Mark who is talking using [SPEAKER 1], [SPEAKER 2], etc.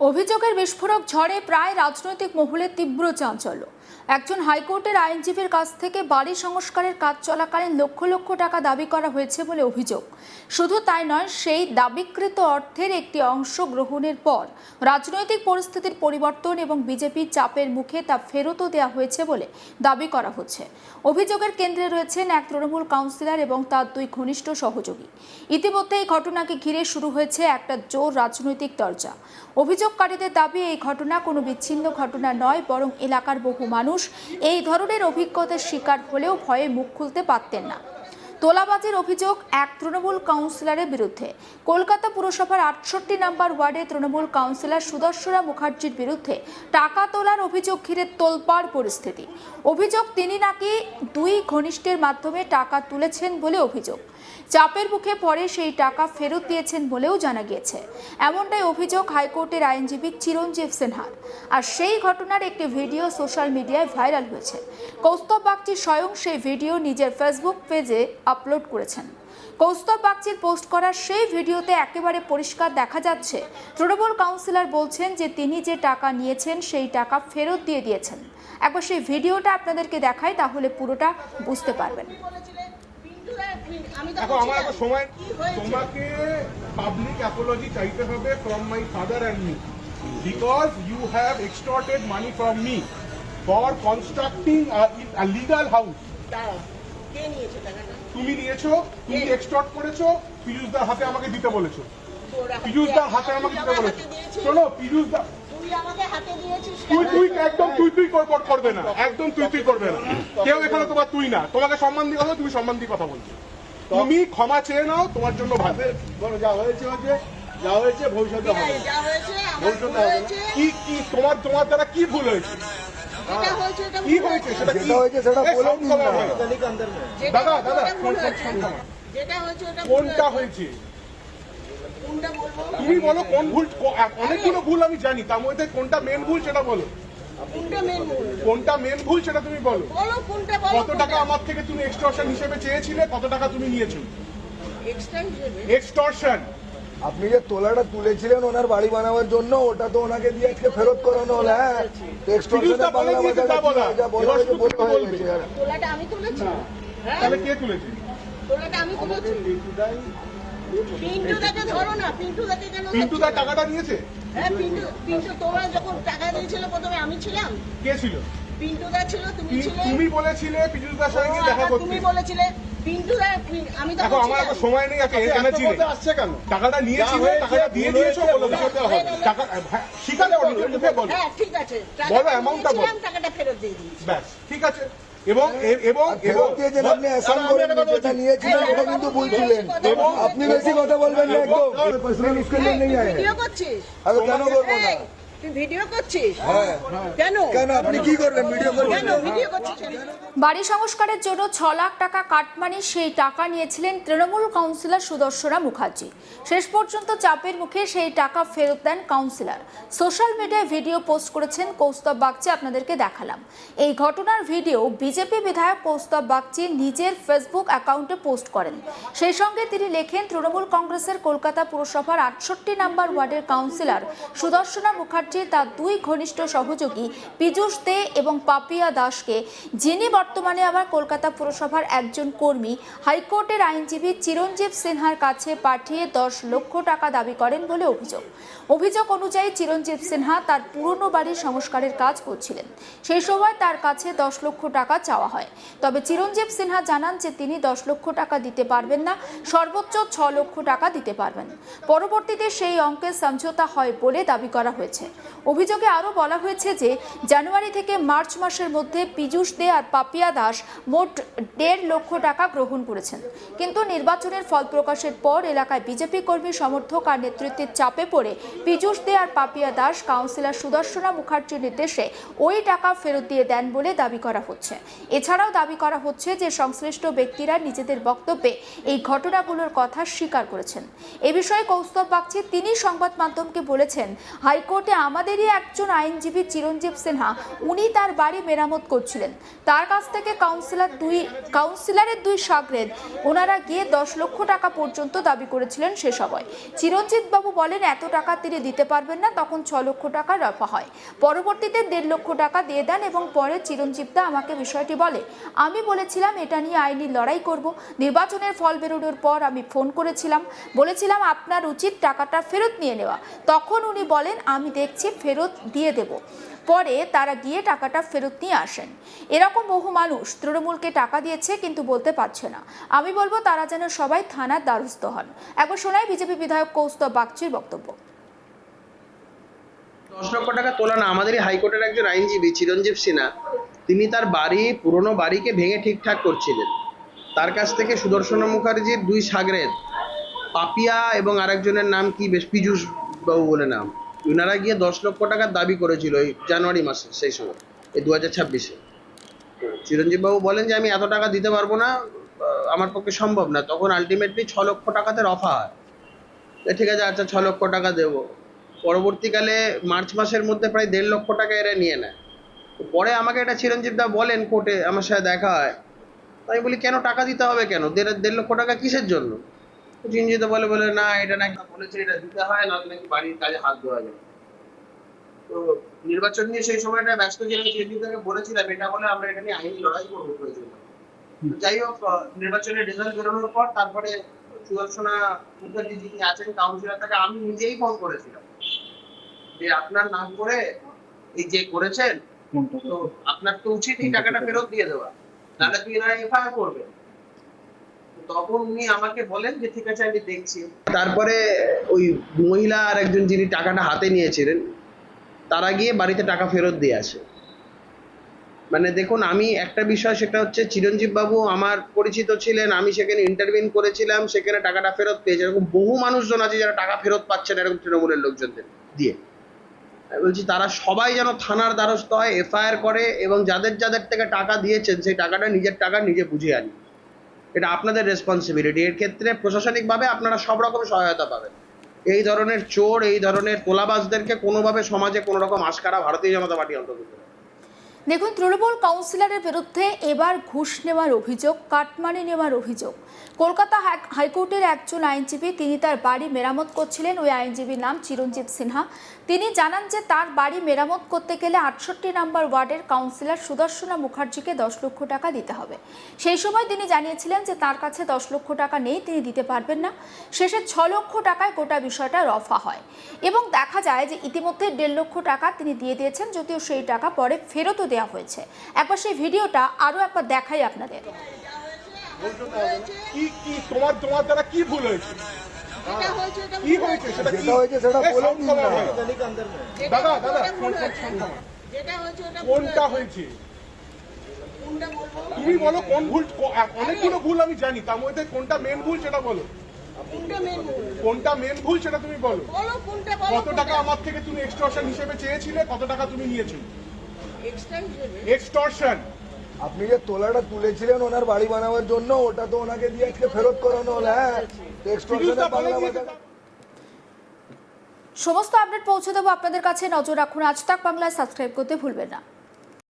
[SPEAKER 1] অভিযোগের বিস্ফোরক ঝড়ে প্রায় রাজনৈতিক মহলে তীব্র চাঞ্চল্য। একজন হাইকোর্টের আইনজীবীর কাছ থেকে বাড়ি সংস্কারের কাজ চলাকালীন লক্ষ লক্ষ টাকা দাবি করা হয়েছে বলে অভিযোগ। শুধু তাই নয়, সেই দাবিকৃত অর্থের একটি অংশ গ্রহণের পর রাজনৈতিক পরিস্থিতির পরিবর্তন এবং বিজেপির চাপের মুখে তা ফেরতও দেওয়া হয়েছে বলে দাবি করা হচ্ছে। অভিযোগের কেন্দ্রে রয়েছেন এক তৃণমূল কাউন্সিলর এবং তার দুই ঘনিষ্ঠ সহযোগী। ইতিমধ্যে এই ঘটনাকে ঘিরে শুরু হয়েছে একটা জোর রাজনৈতিক চর্চা। অভিযোগকারীদের দাবি, এই ঘটনা কোনো বিচ্ছিন্ন ঘটনা নয়, বরং এলাকার বহু মানুষ এই ধরনের অভিজ্ঞতার শিকার হলেও ভয়ে মুখ খুলতে পারতেন না। তোলাবাজির অভিযোগ এক তৃণমূল কাউন্সিলরের বিরুদ্ধে। কলকাতা পুরসভার ৬৮ নম্বর ওয়ার্ডে তৃণমূল কাউন্সিলর সুদর্শনা মুখার্জির বিরুদ্ধে টাকা তোলার অভিযোগ ঘিরে তোলপাড় পরিস্থিতি। অভিযোগ, তিনি নাকি দুই ঘনিষ্ঠের মাধ্যমে টাকা তুলেছেন বলে অভিযোগ। চাপের মুখে পরে সেই টাকা ফেরত দিয়েছেন বলেও জানা গিয়েছে। এমনটাই অভিযোগ হাইকোর্টের আইনজীবী চিরঞ্জীব সিনহার। আর সেই ঘটনার একটি ভিডিও সোশ্যাল মিডিয়ায় ভাইরাল হয়েছে। কৌস্তব বাগচি স্বয়ং সেই ভিডিও নিজের ফেসবুক পেজে আপলোড করেছেন। কৌস্তব বাগচির পোস্ট করা সেই ভিডিওতে একেবারে পরিষ্কার দেখা যাচ্ছে তৃণমূল কাউন্সিলর বলছেন যে তিনি যে টাকা নিয়েছেন সেই টাকা ফেরত দিয়ে দিয়েছেন। একবার সেই ভিডিওটা আপনাদেরকে দেখাই, তাহলে পুরোটা বুঝতে পারবেন।
[SPEAKER 2] দেখো, আমার একটা সময় তোমাকে পাবলিক অ্যাপোলজি চাইতে হবে from my father and me, because you have extorted money from me for constructing a legal house. তুমি নিয়েছো, তুমি এক্সটর্ট করেছো, পীযূষদার হাতে আমাকে দিতে বলেছো, পীযূষদার হাতে আমাকে দিতে বলেছো। শোনো, পীযূষদা তুই একদম তুই করবে না, একদম তুই করবে না। কেউ এখানে তোমার তুই না, তোমাকে সম্মান দিয়ে কথা, তুমি সম্মান দিয়ে কথা বলছো। তুমি ক্ষমা চেয়ে নাও, তোমার জন্য ভালো।
[SPEAKER 3] যা হয়েছে যা হয়েছে ভবিষ্যতে হবে, ভবিষ্যতে হবে।
[SPEAKER 2] কি কি তোমার দ্বারা কি ভুল হয়েছে? কি হয়েছে সেটা কি
[SPEAKER 3] হয়েছে সেটা বলে দিন না।
[SPEAKER 2] দাদা কোনটা হয়েছে তুমি বলো, কোন ভুল? অনেকগুলো ভুল আমি জানি, তার মধ্যে কোনটা মেন ভুল সেটা বলো। কোনটা মেন ভুল সেটা তুমি বলো। কত টাকা আমার থেকে তুমি এক্সটর্শন হিসেবে চেয়েছিলে, কত টাকা তুমি নিয়েছো? এক্সটর্শন
[SPEAKER 3] আপনি যে তোলাটা তুলেছিলেন ওনার বাড়ি বানাবার জন্য, ওটা তো ওনাকে দিয়ে আজকে ফেরত করানো হলো। হ্যাঁ, এক্সটর্শনের বাংলা ভাষাটা
[SPEAKER 2] তাহলে কে তুলেছে? পিন্টুদা টাকাটা নিয়েছে?
[SPEAKER 4] তোমরা যখন টাকা দিয়েছিল প্রথমে আমি ছিলাম।
[SPEAKER 2] কে ছিল?
[SPEAKER 4] পিন্টুদা ছিল, তুমি ছিলে।
[SPEAKER 2] তুমি বলেছিলে পীযূষদার সঙ্গে দেখা করতে।
[SPEAKER 4] তুমি বলেছিলে পিন্টুদা, আমি তো
[SPEAKER 2] দেখো, আমার একটা সময় নেই, আসছে কেন? টাকাটা নিয়েছিলে, টাকাটা দিয়ে দিয়েছো, বলো টাকা স্বীকার করো, নিজের মুখে বলো।
[SPEAKER 4] হ্যাঁ ঠিক আছে,
[SPEAKER 2] বলো, অ্যামাউন্টটা বলো।
[SPEAKER 4] টাকাটা ফেরত দিয়ে দিয়েছি,
[SPEAKER 2] ব্যাস, ঠিক আছে। এবং এবং
[SPEAKER 3] আপনি অ্যাসাম করে যেটা নিয়েছিলেন ওটা কিন্তু বলছিলেন। আপনি বেশি কথা বলবেন না, একদম পার্সোনাল স্কেলে নেই।
[SPEAKER 4] ভিডিও করছিস?
[SPEAKER 3] আমি কেন করবো না?
[SPEAKER 4] তুই ভিডিও করছিস?
[SPEAKER 3] হ্যাঁ, কেন আপনি কি করবেন? ভিডিও করবেন?
[SPEAKER 4] ভিডিও করছিস?
[SPEAKER 1] বাড়ি সংস্কারের জন্য ৬ লাখ টাকা কাটমানি, সেই টাকা নিয়েছিলেন তৃণমূল কাউন্সিলর সুদর্শনা মুখার্জি। শেষ পর্যন্ত চাপের মুখে সেই টাকা ফেরত দেন কাউন্সিলর। সোশ্যাল মিডিয়ায় ভিডিও পোস্ট করেছেন কৌস্তব বাগচি, আপনাদেরকে দেখালাম। এই ঘটনার ভিডিও বিজেপি বিধায়ক কৌস্তব বাগচি নিজের ফেসবুক অ্যাকাউন্টে পোস্ট করেন। সেই সঙ্গে তিনি লেখেন, তৃণমূল কংগ্রেসের কলকাতা পুরসভার ৬৮ নম্বর ওয়ার্ডের কাউন্সিলর সুদর্শনা মুখার্জি তার দুই ঘনিষ্ঠ সহযোগী পীযূষ দে এবং পাপিয়া দাসকে, যিনি বর্তমানে আবার কলকাতা পুরসভার একজন কর্মী, হাইকোর্টের আইনজীবী চিরঞ্জীব সিনহার কাছে পাঠিয়ে ১০ লক্ষ টাকা দাবি করেন বলে অভিযোগ। অভিযোগ অনুযায়ী চিরঞ্জীব সিনহা তার পুরনো বাড়ির সংস্কারের কাজ করছিলেন। সেই সময় তার কাছে ১০ লক্ষ টাকা চাওয়া হয়। তবে চিরঞ্জীব সিনহা জানান যে তিনি ১০ লক্ষ টাকা দিতে পারবেন না, সর্বোচ্চ ৬ লক্ষ টাকা দিতে পারবেন। পরবর্তীতে সেই অঙ্কের সমঝোতা হয় বলে দাবি করা হয়েছে। অভিযোগে আরও বলা হয়েছে যে জানুয়ারি থেকে মার্চ মাসের মধ্যে পীযূষ দে আর পাপিয়া দাস মোট ১.৫ লক্ষ টাকা গ্রহণ করেছেন। কিন্তু নির্বাচনের ফল প্রকাশের পর এলাকায় বিজেপি কর্মী সমর্থক আর নেতৃত্বের চাপে পড়ে পীযূষ দে আর পাপিয়া দাস কাউন্সিলর সুদর্শনা মুখার্জির নির্দেশে ওই টাকা ফেরত দিয়ে দেন বলে দাবি করা হচ্ছে। এছাড়াও দাবি করা হচ্ছে যে সংশ্লিষ্ট ব্যক্তিরা নিজেদের বক্তব্যে এই ঘটনাগুলোর কথা স্বীকার করেছেন। এ বিষয়ে কৌস্তব বাগচি তিনি সংবাদ মাধ্যমকে বলেছেন, হাইকোর্টে আমাদেরই একজন আইনজীবী চিরঞ্জীব সিনহা, উনি তার বাড়ি মেরামত করছিলেন। তার কাছ থেকে কাউন্সিলরের দুই শাগরেদ ওনারা গিয়ে 10 লক্ষ টাকা পর্যন্ত দাবি করেছিলেন। সে সময় চিরঞ্জিত বাবু বলেন এত টাকা তিনি দিতে পারবেন না, তখন 6 লক্ষ টাকা রফা হয়। পরবর্তীতে 1.5 লক্ষ টাকা দিয়ে দেন এবং পরে চিরঞ্জিতদা আমাকে বিষয়টি বলে। আমি বলেছিলাম এটা নিয়ে আইনি লড়াই করব। নির্বাচনের ফল বেরোনোর পর আমি ফোন করেছিলাম, বলেছিলাম আপনার উচিত টাকাটা ফেরত নিয়ে নেওয়া। তখন উনি বলেন আমি দেখছি ফেরত দিয়ে দেব। পরে তারা গিয়ে টাকাটা ফেরত নিয়ে আসেন। এরকম বহু মানুষ তৃণমূলকে টাকা দিয়েছে কিন্তু বলতে পারছে না। আমি বলবো তারা যেন সবাই থানার দ্বারস্থ হন। একবার শোনাই বিজেপি বিধায়ক কৌস্তব বাগচির বক্তব্য।
[SPEAKER 5] 10 লক্ষ টাকা তোলা না, আমাদেরই হাইকোর্টের একজন আইনজীবী চিরঞ্জীব সিনহা, তিনি তার পুরনো বাড়িকে ভেঙে ঠিকঠাক করছিলেন। তার কাছ থেকে সুদর্শন মুখার্জির দুই শাগরেদ পাপিয়া এবং আরেকজনের নাম কি বেশ পীযূষ বাবু বলে নাম, ওনারা গিয়ে 10 লক্ষ টাকার দাবি করেছিল এই জানুয়ারি মাসে, সেই সময় এই 2026-এ। চিরঞ্জীব বাবু বলেন যে আমি এত টাকা দিতে পারবো না, আমার পক্ষে সম্ভব না। তখন আলটিমেটলি 6 লক্ষ টাকাতে রফা হয়। ঠিক আছে, আচ্ছা 6 লক্ষ টাকা দেবো। পরবর্তীকালে মার্চ মাসের মধ্যে প্রায় 1.5 লক্ষ টাকা এরা নিয়ে নেয়। পরে আমাকে এটা চিরঞ্জীব দা বলেন, কোর্টে আমার সাথে দেখা হয়। আমি বলি কেন টাকা দিতে হবে, কেন 1.5 লক্ষ টাকা কিসের জন্য? চিরঞ্জিত বলে না এটা নাকি বলেছে এটা দিতে হয়, না নাকি বাড়ির কাজে হাত দেওয়া যায়। তো নির্বাচন নিয়ে সেই সময়টা ব্যস্ত ছিলাম, চিরঞ্জিতকে বলেছিলাম এটা বলে আমরা এটা নিয়ে আইনি লড়াই করবো প্রয়োজন। যাই হোক, নির্বাচনের রেজাল্ট বেরোনোর পর তারপরে সুদর্শনা মুখার্জি যিনি আছেন কাউন্সিলর, তাকে আমি নিজেই ফোন করেছিলাম যে আপনার নাম করে এই যে করেছেন, তো আপনার তো উচিত এই টাকাটা ফেরত দিয়ে দেওয়া, নাহলে তুই না এফআইআর করবে। তখন উনি আমাকে বলেন যে ঠিক আছে আমি দেখছি। তারপরে ওই মহিলা আর একজন যিনি টাকাটা হাতে নিয়েছিলেন তারা গিয়ে বাড়িতে টাকা ফেরত দিয়ে আসে। মানে দেখুন, আমি একটা বিষয়, সেটা হচ্ছে চিরঞ্জীব বাবু আমার পরিচিত ছিলেন, আমি সেখানে ইন্টারভিউ করেছিলাম, সেখানে টাকাটা ফেরত পেয়েছে। এরকম বহু মানুষজন আছে যারা টাকা ফেরত পাচ্ছেন এরকম তৃণমূলের লোকজনদের দিয়ে। আমি বলছি তারা সবাই যেন থানার দ্বারস্থ হয়, এফআইআর করে এবং যাদের যাদের থেকে টাকা দিয়েছেন সেই টাকাটা নিজের টাকা নিজে বুঝে আনি। এটা আপনাদের রেসপন্সিবিলিটি। এর ক্ষেত্রে প্রশাসনিকভাবে আপনারা সব রকম সহায়তা পাবেন। এই ধরনের চোর, এই ধরনের তোলাবাজদেরকে কোনোভাবে সমাজে কোনো রকম আশকারা ভারতীয় জনতা পার্টি অন্তর্ভুক্ত।
[SPEAKER 1] দেখুন, তৃণমূল কাউন্সিলরের বিরুদ্ধে এবার ঘুষ নেওয়ার অভিযোগ, কাটমানি নেওয়ার অভিযোগ। কলকাতা হাইকোর্টের একজন আইনজীবী, তিনি তার বাড়ি মেরামত করছিলেন। ওই আইনজীবীর নাম চিরঞ্জিত সিনহা। তিনি জানান যে তার বাড়ি মেরামত করতে গেলে 68 নম্বর ওয়ার্ডের কাউন্সিলর সুদর্শনা মুখার্জিকে 10 লক্ষ টাকা দিতে হবে। সেই সময় তিনি জানিয়েছিলেন যে তার কাছে 10 লক্ষ টাকা নেই, তিনি দিতে পারবেন না। শেষে 6 লক্ষ টাকায় গোটা বিষয়টা রফা হয় এবং দেখা যায় যে ইতিমধ্যে 1.5 লক্ষ টাকা তিনি দিয়ে দিয়েছেন, যদিও সেই টাকা পরে ফেরতও দেওয়া হয়েছে। একবার সেই ভিডিওটা আরো একবার দেখাই আপনাদের।
[SPEAKER 2] কি কি তোমার দ্বারা কি ভুল হয়েছে? কি হয়েছে সেটা কি
[SPEAKER 3] হয়েছে সেটা বলে দিন না।
[SPEAKER 2] দাদা
[SPEAKER 4] যেটা হয়েছে ওটা
[SPEAKER 2] কোনটা হয়েছে তুমি বলো, কোন ভুল? অনেকগুলো ভুল আমি জানি, তার মধ্যে কোনটা মেন ভুল সেটা বলো। কোনটা মেন ভুল সেটা তুমি বলো। কত টাকা আমার থেকে তুমি এক্সটর্শন হিসেবে চেয়েছিলে, কত টাকা তুমি নিয়েছো? এক্সটর্শন।
[SPEAKER 3] আপনি যে তোলাটা তুলেছিলেন ওনার বাড়ি বানাবার জন্য, ওটা তো ওনাকে দিয়ে আজকে ফেরত করানো হলো। হ্যাঁ, এক্সটর্শনের বাংলা ভাষা।
[SPEAKER 1] সমস্ত আপডেট পৌঁছে দেবো আপনাদের কাছে। নজর রাখুন আজ তাক বাংলায়, সাবস্ক্রাইব করতে ভুলবেন না।